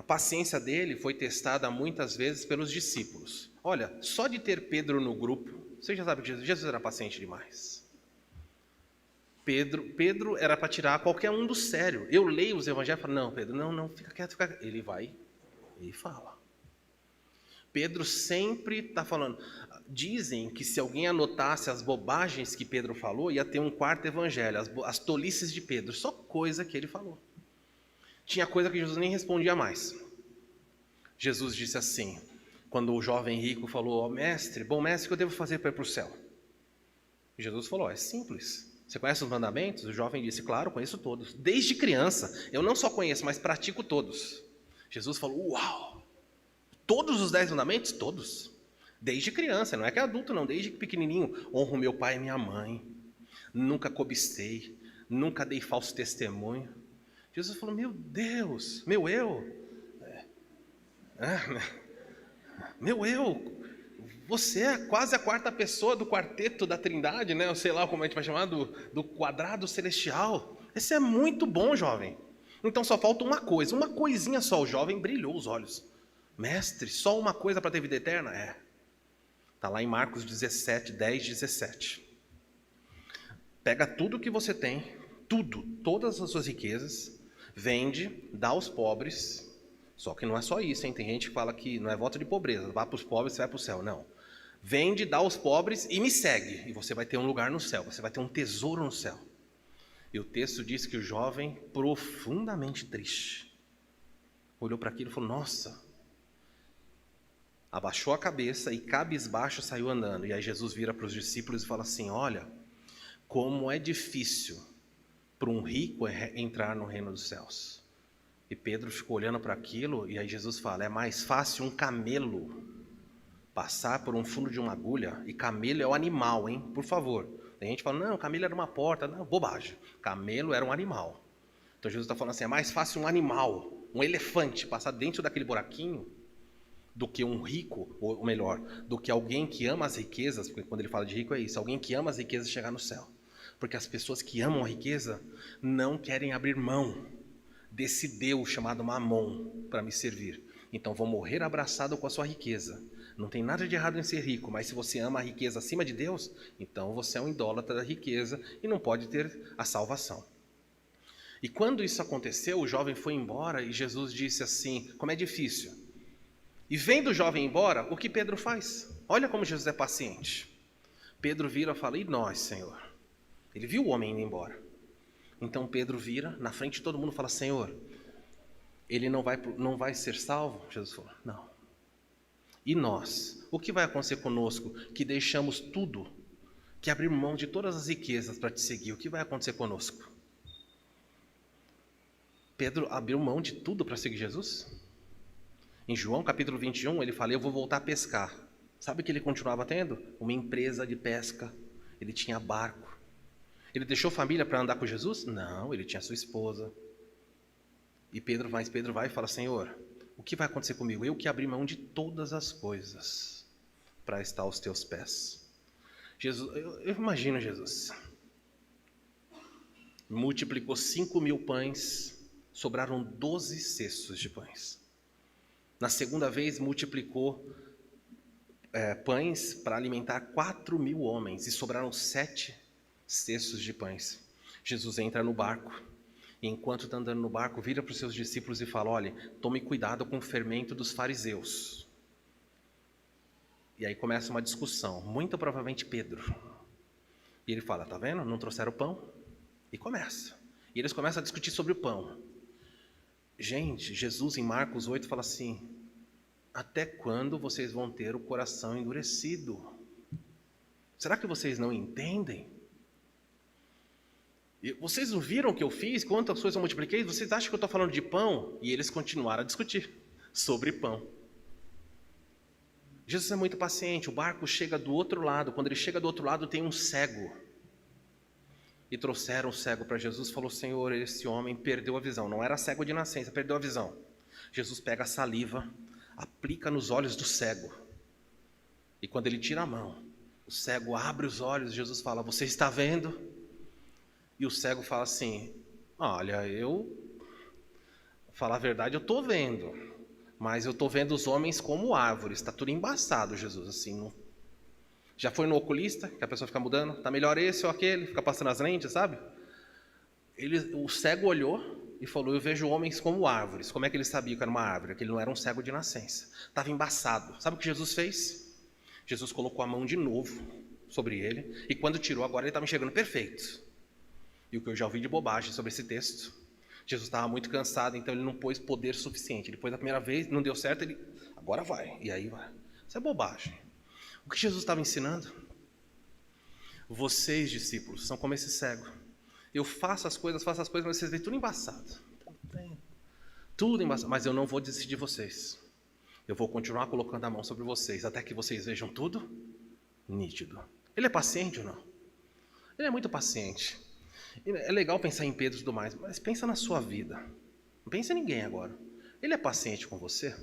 A paciência dele foi testada muitas vezes pelos discípulos. Olha, só de ter Pedro no grupo, você já sabe que Jesus era paciente demais. Pedro era para tirar qualquer um do sério. Eu leio os evangelhos e falo, não, Pedro, não, fica quieto, fica quieto. Ele vai e fala. Pedro sempre está falando. Dizem que se alguém anotasse as bobagens que Pedro falou, ia ter um quarto evangelho, as tolices de Pedro, só coisa que ele falou. Tinha coisa que Jesus nem respondia mais. Jesus disse assim, quando o jovem rico falou, mestre, bom mestre, o que eu devo fazer para ir para o céu? Jesus falou, é simples. Você conhece os mandamentos? O jovem disse, claro, conheço todos. Desde criança, eu não só conheço, mas pratico todos. Jesus falou, uau! Todos os 10 mandamentos? Todos. Desde criança, não é que é adulto não, desde pequenininho. Honro meu pai e minha mãe. Nunca cobicei. Nunca dei falso testemunho. Jesus falou, meu Deus, meu eu. Meu eu. Você é quase a quarta pessoa do quarteto da Trindade, né? Eu sei lá como a gente vai chamar, do quadrado celestial. Esse é muito bom, jovem. Então só falta uma coisa, uma coisinha só. O jovem brilhou os olhos. Mestre, só uma coisa para ter vida eterna? É. Está lá em Marcos 17, 10, 17. Pega tudo que você tem, tudo, todas as suas riquezas, vende, dá aos pobres. Só que não é só isso, hein? Tem gente que fala que não é voto de pobreza, vá para os pobres, você vai para o céu. Não. Vende, dá aos pobres e me segue. E você vai ter um lugar no céu, você vai ter um tesouro no céu. E o texto diz que o jovem, profundamente triste, olhou para aquilo e falou, nossa... Abaixou a cabeça e cabisbaixo saiu andando. E aí Jesus vira para os discípulos e fala assim, olha, como é difícil para um rico entrar no reino dos céus. E Pedro ficou olhando para aquilo e aí Jesus fala, é mais fácil um camelo passar por um fundo de uma agulha. E camelo é o animal, hein? Por favor. Tem gente que fala, não, camelo era uma porta. Não, bobagem. Camelo era um animal. Então Jesus está falando assim, é mais fácil um animal, um elefante passar dentro daquele buraquinho do que um rico, ou melhor, do que alguém que ama as riquezas, porque quando ele fala de rico é isso, alguém que ama as riquezas chegar no céu. Porque as pessoas que amam a riqueza não querem abrir mão desse Deus chamado Mamon para me servir. Então vou morrer abraçado com a sua riqueza. Não tem nada de errado em ser rico, mas se você ama a riqueza acima de Deus, então você é um idólatra da riqueza e não pode ter a salvação. E quando isso aconteceu, o jovem foi embora e Jesus disse assim, como é difícil. E vendo o jovem embora, o que Pedro faz? Olha como Jesus é paciente. Pedro vira e fala, e nós, Senhor? Ele viu o homem indo embora. Então Pedro vira, na frente de todo mundo, fala, Senhor, ele não vai ser salvo? Jesus falou, não. E nós? O que vai acontecer conosco que deixamos tudo, que abrimos mão de todas as riquezas para te seguir? O que vai acontecer conosco? Pedro abriu mão de tudo para seguir Jesus? Em João capítulo 21, ele fala, eu vou voltar a pescar. Sabe o que ele continuava tendo? Uma empresa de pesca. Ele tinha barco. Ele deixou família para andar com Jesus? Não, ele tinha sua esposa. E Pedro vai e fala, Senhor, o que vai acontecer comigo? Eu que abri mão de todas as coisas para estar aos teus pés. Jesus, eu imagino Jesus. Multiplicou 5.000 pães, sobraram 12 cestos de pães. Na segunda vez, multiplicou pães para alimentar 4.000 homens e sobraram 7 cestos de pães. Jesus entra no barco e enquanto está andando no barco, vira para os seus discípulos e fala, olha, tome cuidado com o fermento dos fariseus. E aí começa uma discussão, muito provavelmente Pedro. E ele fala, tá vendo? Não trouxeram pão? E começa. E eles começam a discutir sobre o pão. Gente, Jesus em Marcos 8 fala assim, até quando vocês vão ter o coração endurecido? Será que vocês não entendem? E vocês não viram o que eu fiz? Quantas coisas eu multipliquei? Vocês acham que eu estou falando de pão? E eles continuaram a discutir sobre pão. Jesus é muito paciente, o barco chega do outro lado. Quando ele chega do outro lado tem um cego. E trouxeram o cego para Jesus e falou, Senhor, esse homem perdeu a visão. Não era cego de nascença, perdeu a visão. Jesus pega a saliva, aplica nos olhos do cego. E quando ele tira a mão, o cego abre os olhos, Jesus fala, você está vendo? E o cego fala assim, olha, falar a verdade, eu estou vendo. Mas eu estou vendo os homens como árvores. Está tudo embaçado, Jesus. Assim, não... Já foi no oculista, que a pessoa fica mudando. Está melhor esse ou aquele, fica passando as lentes, sabe? O cego olhou e falou, eu vejo homens como árvores. Como é que ele sabia que era uma árvore? Que ele não era um cego de nascença. Estava embaçado. Sabe o que Jesus fez? Jesus colocou a mão de novo sobre ele. E quando tirou, agora ele estava enxergando perfeito. E o que eu já ouvi de bobagem sobre esse texto, Jesus estava muito cansado, então ele não pôs poder suficiente. Ele pôs a primeira vez, não deu certo, ele, agora vai, e aí vai. Isso é bobagem. O que Jesus estava ensinando? Vocês, discípulos, são como esse cego. Eu faço as coisas, mas vocês veem tudo embaçado. Tudo embaçado, mas eu não vou desistir de vocês. Eu vou continuar colocando a mão sobre vocês, até que vocês vejam tudo nítido. Ele é paciente ou não? Ele é muito paciente. É legal pensar em Pedro e tudo mais, mas pensa na sua vida. Não pensa em ninguém agora. Ele é paciente com você?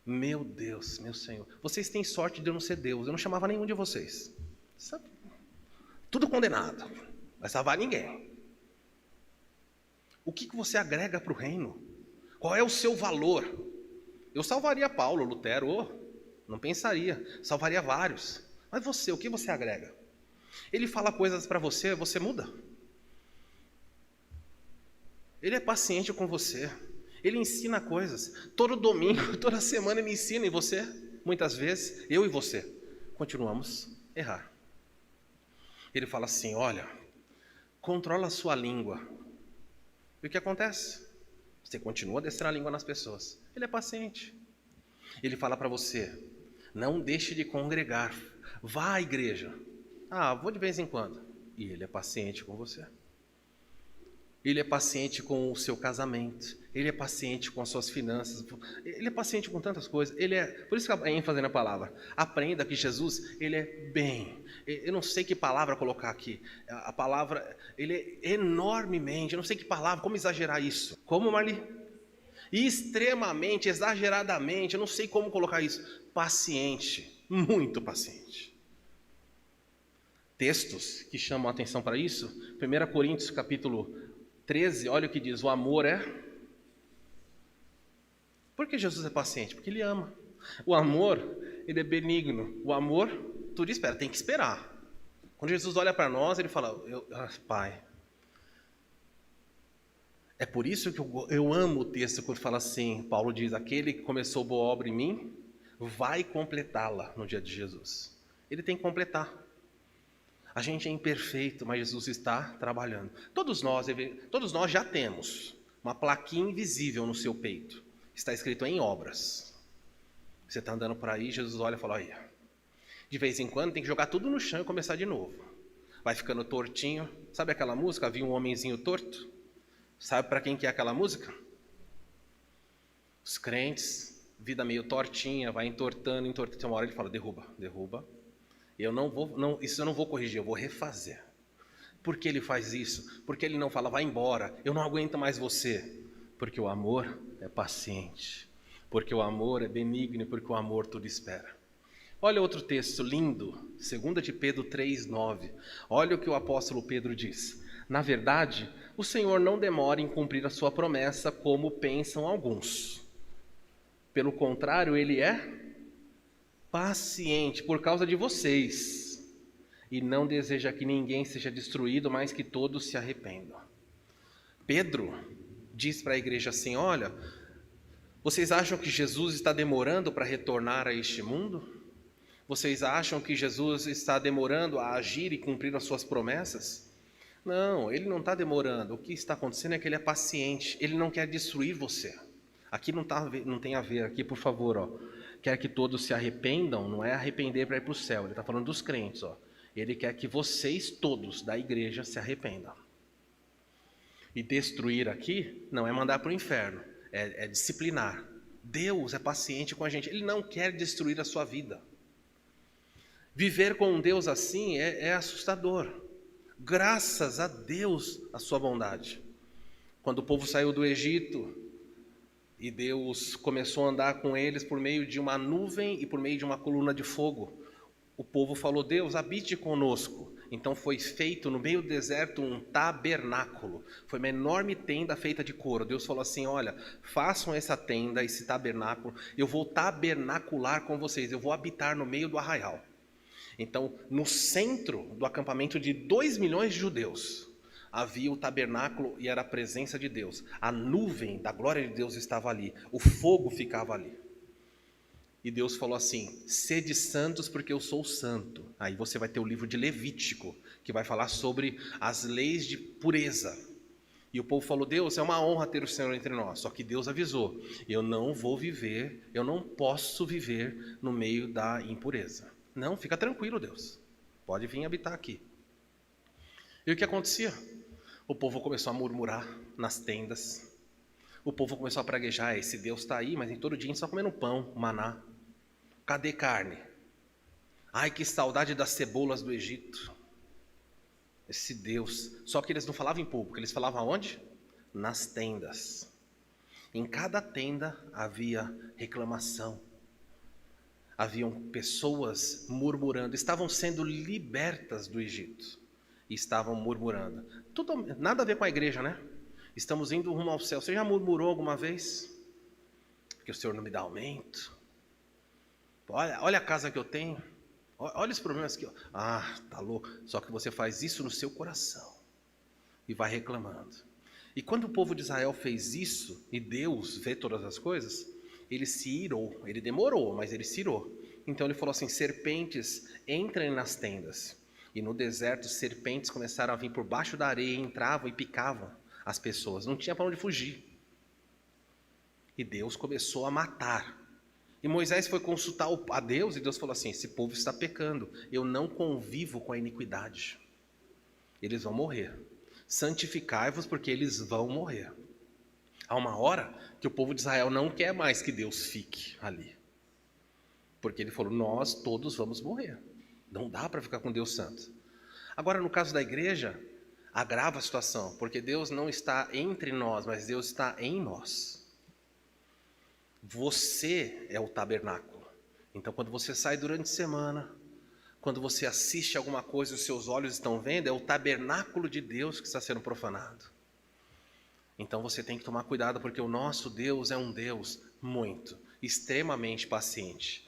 Meu Deus, meu Senhor. Vocês têm sorte de eu não ser Deus. Eu não chamava nenhum de vocês. Sabe? Tudo condenado. Não vai salvar ninguém. O que você agrega para o reino? Qual é o seu valor? Eu salvaria Paulo, Lutero, não pensaria. Salvaria vários. Mas você, o que você agrega? Ele fala coisas para você, você muda. Ele é paciente com você. Ele ensina coisas. Todo domingo, toda semana ele ensina. E você, muitas vezes, eu e você, continuamos a errar. Ele fala assim, olha, controla a sua língua. E o que acontece? Você continua a descer a língua nas pessoas. Ele é paciente. Ele fala para você, não deixe de congregar. Vá à igreja. Ah, vou de vez em quando. E ele é paciente com você. Ele é paciente com o seu casamento. Ele é paciente com as suas finanças. Ele é paciente com tantas coisas. Por isso que a ênfase na palavra. Aprenda que Jesus, ele é bem. Eu não sei que palavra colocar aqui. A palavra, ele é enormemente. Eu não sei que palavra, como exagerar isso. Como, Marli? Extremamente, exageradamente. Eu não sei como colocar isso. Paciente. Muito paciente. Textos que chamam a atenção para isso. 1 Coríntios capítulo 13, olha o que diz, o amor é... Por que Jesus é paciente? Porque ele ama. O amor, ele é benigno. O amor, tudo espera, tem que esperar. Quando Jesus olha para nós, ele fala, Pai, é por isso que eu amo o texto quando fala assim, Paulo diz, aquele que começou boa obra em mim, vai completá-la no dia de Jesus. Ele tem que completar. A gente é imperfeito, mas Jesus está trabalhando. Todos nós já temos uma plaquinha invisível no seu peito. Está escrito em obras. Você está andando por aí, Jesus olha e fala, olha, de vez em quando tem que jogar tudo no chão e começar de novo. Vai ficando tortinho. Sabe aquela música? Havia um homenzinho torto. Sabe para quem que é aquela música? Os crentes, vida meio tortinha, vai entortando. Uma hora ele fala, derruba. Isso eu não vou corrigir, eu vou refazer. Por que ele faz isso? Porque ele não fala, vai embora, eu não aguento mais você. Porque o amor é paciente. Porque o amor é benigno, porque o amor tudo espera. Olha outro texto lindo, 2 de Pedro 3,9. Olha o que o apóstolo Pedro diz. Na verdade, o Senhor não demora em cumprir a sua promessa, como pensam alguns. Pelo contrário, ele é paciente por causa de vocês, e não deseja que ninguém seja destruído, mas que todos se arrependam. Pedro diz para a igreja assim, olha, vocês acham que Jesus está demorando para retornar a este mundo? Vocês acham que Jesus está demorando a agir e cumprir as suas promessas? Não, ele não está demorando. O que está acontecendo é que ele é paciente, ele não quer destruir você. Aqui não tem a ver, aqui por favor, ó. Quer que todos se arrependam, não é arrepender para ir para o céu, ele está falando dos crentes, ó. Ele quer que vocês todos da igreja se arrependam. E destruir aqui não é mandar para o inferno, é disciplinar. Deus é paciente com a gente, ele não quer destruir a sua vida. Viver com um Deus assim é assustador. Graças a Deus, a sua bondade. Quando o povo saiu do Egito, e Deus começou a andar com eles por meio de uma nuvem e por meio de uma coluna de fogo. O povo falou, Deus, habite conosco. Então foi feito no meio do deserto um tabernáculo. Foi uma enorme tenda feita de couro. Deus falou assim: olha, façam essa tenda, esse tabernáculo. Eu vou tabernacular com vocês. Eu vou habitar no meio do arraial. Então, no centro do acampamento de 2 milhões de judeus, havia o tabernáculo e era a presença de Deus. A nuvem da glória de Deus estava ali. O fogo ficava ali. E Deus falou assim: sede santos porque eu sou santo. Aí você vai ter o livro de Levítico, que vai falar sobre as leis de pureza. E o povo falou: Deus, é uma honra ter o Senhor entre nós. Só que Deus avisou: eu não vou viver, eu não posso viver no meio da impureza. Não, fica tranquilo, Deus. Pode vir habitar aqui. E o que acontecia? O povo começou a murmurar nas tendas. O povo começou a praguejar: esse Deus está aí, mas em todo dia a gente só comendo pão, maná. Cadê carne? Ai, que saudade das cebolas do Egito. Esse Deus. Só que eles não falavam em público, eles falavam aonde? Nas tendas. Em cada tenda havia reclamação. Haviam pessoas murmurando, estavam sendo libertas do Egito. E estavam murmurando. Nada a ver com a igreja, né? Estamos indo rumo ao céu. Você já murmurou alguma vez? Porque o Senhor não me dá aumento. Olha a casa que eu tenho. Olha os problemas que... tá louco. Só que você faz isso no seu coração. E vai reclamando. E quando o povo de Israel fez isso, e Deus vê todas as coisas, ele se irou. Ele demorou, mas ele se irou. Então ele falou assim: serpentes, entrem nas tendas. E no deserto, serpentes começaram a vir por baixo da areia, entravam e picavam as pessoas. Não tinha para onde fugir. E Deus começou a matar. E Moisés foi consultar a Deus e Deus falou assim: esse povo está pecando, eu não convivo com a iniquidade, eles vão morrer, santificai-vos porque eles vão morrer. Há uma hora que o povo de Israel não quer mais que Deus fique ali, porque ele falou: nós todos vamos morrer, não dá para ficar com Deus santo. Agora no caso da igreja, agrava a situação, porque Deus não está entre nós, mas Deus está em nós. Você é o tabernáculo. Então quando você sai durante a semana, quando você assiste alguma coisa e os seus olhos estão vendo, é o tabernáculo de Deus que está sendo profanado. Então você tem que tomar cuidado, porque o nosso Deus é um Deus extremamente paciente.